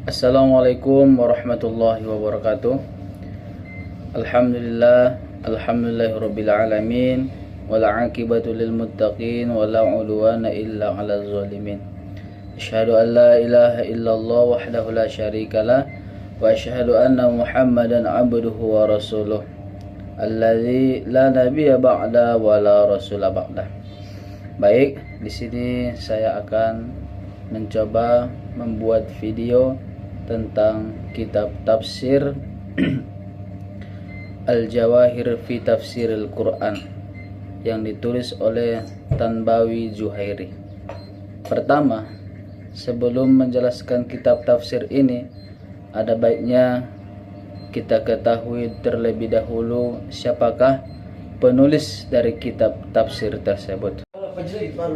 Assalamualaikum warahmatullahi wabarakatuh. Alhamdulillahirabbil alamin wal aqibatu lil muttaqin wala udwana illa 'alal zalimin. Asyhadu an la ilaha illallah wahdahu la syarikalah wa asyhadu anna Muhammadan 'abduhu wa rasuluh alladzi la nabiyya ba'da wa la rasula ba'da. Baik, di sini saya akan mencoba membuat video tentang kitab tafsir Al-Jawahir fi Tafsiril Quran yang ditulis oleh Tanbawi Zuhairi. Pertama, sebelum menjelaskan kitab tafsir ini, ada baiknya kita ketahui terlebih dahulu siapakah penulis dari kitab tafsir tersebut.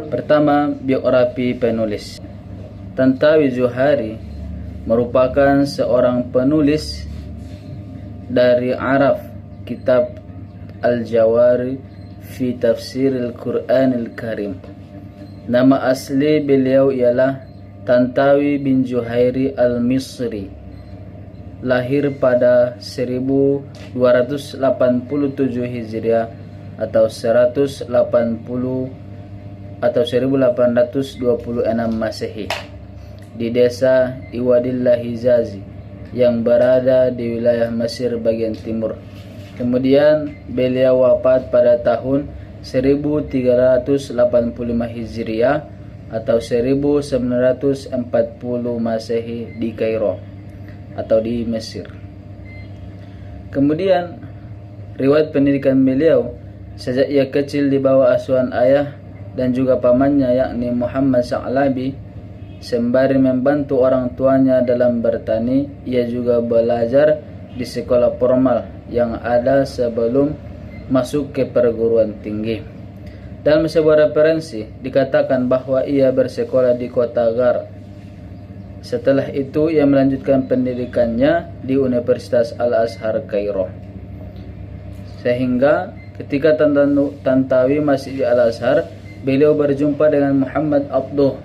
Pertama, biografi penulis. Tanbawi Zuhairi merupakan seorang penulis dari Arab kitab Al-Jawahir fi Tafsiril Quranil Karim. Nama asli beliau ialah Tanbawi bin Zuhairi Al-Misri. Lahir pada 1287 Hijriah atau 1826 Masehi di desa Iwadillah Hijazi yang berada di wilayah Mesir bagian timur. Kemudian beliau wafat pada tahun 1385 Hijriah atau 1940 Masehi di Kairo atau di Mesir. Kemudian riwayat pendidikan beliau, sejak ia kecil di bawah asuhan ayah dan juga pamannya yakni Muhammad Sa'labi, sembari membantu orang tuanya dalam bertani, ia juga belajar di sekolah formal yang ada sebelum masuk ke perguruan tinggi. Dalam sebuah referensi dikatakan bahwa ia bersekolah di kota Gar. Setelah itu ia melanjutkan pendidikannya di Universitas Al-Azhar Kairo. Sehingga ketika Tanbawi masih di Al-Azhar, beliau berjumpa dengan Muhammad Abduh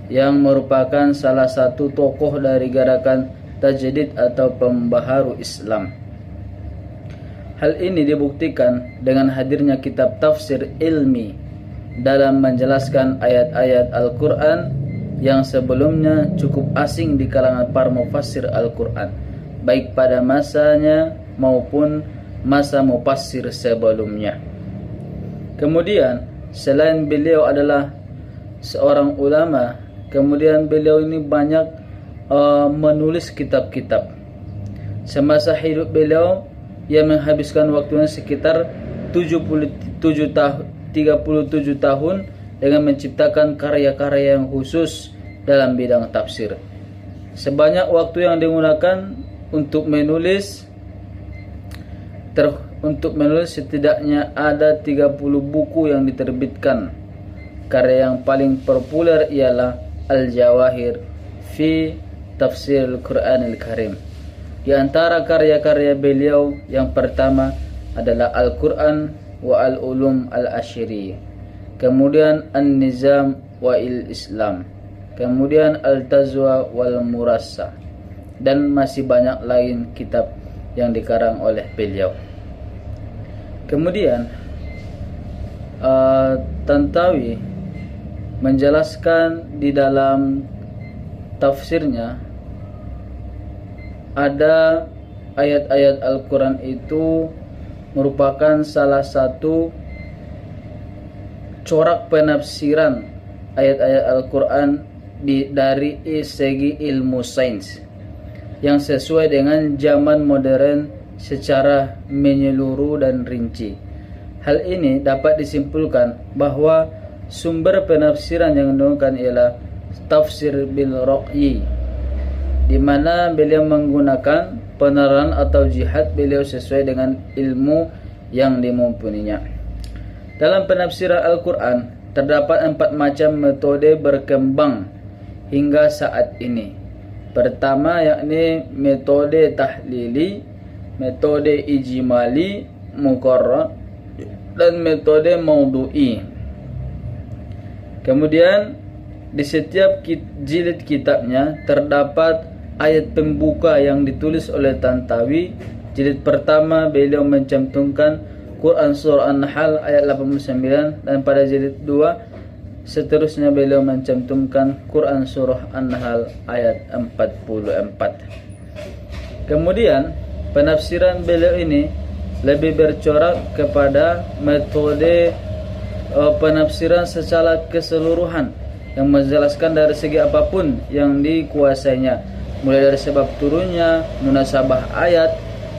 yang merupakan salah satu tokoh dari gerakan Tajdid atau pembaharu Islam. Hal ini dibuktikan dengan hadirnya kitab tafsir ilmi dalam menjelaskan ayat-ayat Al-Quran yang sebelumnya cukup asing di kalangan para mufassir Al-Quran, baik pada masanya maupun masa mufassir sebelumnya. Kemudian selain beliau adalah seorang ulama, kemudian beliau ini banyak menulis kitab-kitab. Semasa hidup beliau, ia menghabiskan waktunya sekitar 37 tahun dengan menciptakan karya-karya yang khusus dalam bidang tafsir. Sebanyak waktu yang digunakan untuk menulis setidaknya ada 30 buku yang diterbitkan. Karya yang paling populer ialah Al-Jawahir fi Tafsiril Quranil Karim. Di antara karya-karya beliau yang pertama adalah Al-Quran wa Al-Ulum Al-Ashiri, kemudian An-Nizam wa Il-Islam, kemudian Al-Tazwa wal Murassa, dan masih banyak lain kitab yang dikarang oleh beliau. Kemudian Tanbawi menjelaskan di dalam tafsirnya ada ayat-ayat Al-Quran itu merupakan salah satu corak penafsiran ayat-ayat Al-Quran dari segi ilmu sains yang sesuai dengan zaman modern secara menyeluruh dan rinci. Hal ini dapat disimpulkan bahwa sumber penafsiran yang digunakan ialah tafsir bil raqyi, di mana beliau menggunakan penerangan atau jihad beliau sesuai dengan ilmu yang dimumpuninya. Dalam penafsiran Al-Quran terdapat 4 macam metode berkembang hingga saat ini. Pertama yakni metode tahlili, metode ijmali, muqarrar, dan metode maudu'i. Kemudian di setiap jilid kitabnya terdapat ayat pembuka yang ditulis oleh Tantawi. Jilid pertama beliau mencantumkan Quran surah An-Nahl ayat 89, dan pada jilid 2 seterusnya beliau mencantumkan Quran surah An-Nahl ayat 44. Kemudian penafsiran beliau ini lebih bercorak kepada metode penafsiran secara keseluruhan yang menjelaskan dari segi apapun yang dikuasainya, mulai dari sebab turunnya, munasabah ayat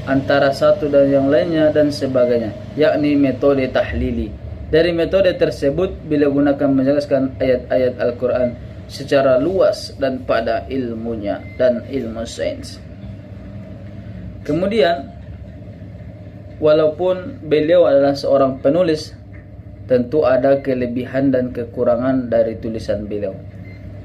antara satu dan yang lainnya dan sebagainya, yakni metode tahlili. Dari metode tersebut beliau gunakan menjelaskan ayat-ayat Al-Quran secara luas dan pada ilmunya dan ilmu sains. Kemudian walaupun beliau adalah seorang penulis, tentu ada kelebihan dan kekurangan dari tulisan beliau.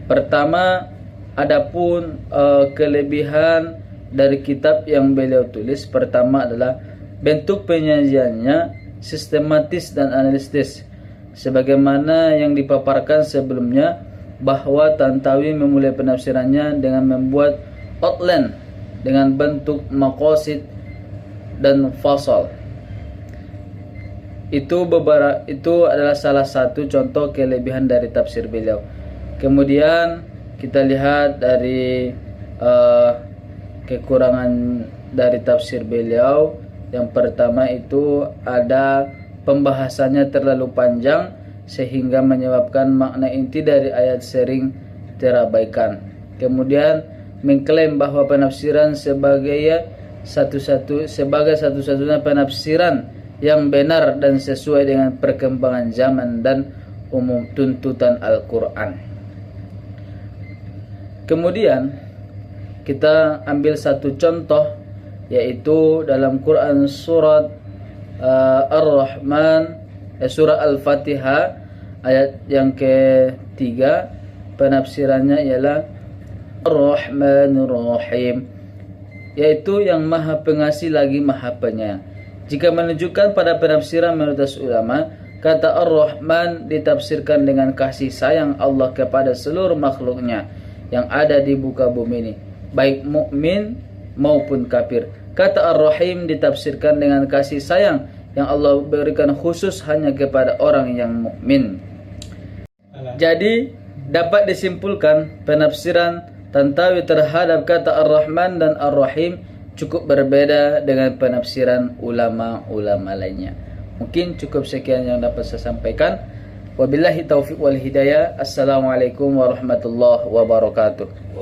Pertama, adapun kelebihan dari kitab yang beliau tulis, pertama adalah bentuk penyajiannya sistematis dan analitis, sebagaimana yang dipaparkan sebelumnya bahwa Tantawi memulai penafsirannya dengan membuat outline dengan bentuk maqasid dan fasal. Itu adalah salah satu contoh kelebihan dari tafsir beliau. Kemudian kita lihat dari kekurangan dari tafsir beliau. Yang pertama itu ada pembahasannya terlalu panjang sehingga menyebabkan makna inti dari ayat sering terabaikan. Kemudian mengklaim bahwa penafsiran sebagai satu-satunya penafsiran yang benar dan sesuai dengan perkembangan zaman dan umum tuntutan Al-Quran. Kemudian kita ambil satu contoh, yaitu dalam Quran surat Ar-Rahman, surah Al-Fatihah ayat yang ketiga, penafsirannya ialah Ar-Rahmanir Rahim, yaitu yang Maha Pengasih lagi Maha Penyayang. Jika menunjukkan pada penafsiran mayoritas ulama, kata Ar-Rahman ditafsirkan dengan kasih sayang Allah kepada seluruh makhluknya yang ada di muka bumi ini, baik mukmin maupun kafir. Kata Ar-Rahim ditafsirkan dengan kasih sayang yang Allah berikan khusus hanya kepada orang yang mukmin. Jadi dapat disimpulkan penafsiran Tantawi terhadap kata Ar-Rahman dan Ar-Rahim cukup berbeda dengan penafsiran ulama-ulama lainnya. Mungkin cukup sekian yang dapat saya sampaikan. Wabillahi taufiq wal hidayah. Assalamualaikum warahmatullahi wabarakatuh.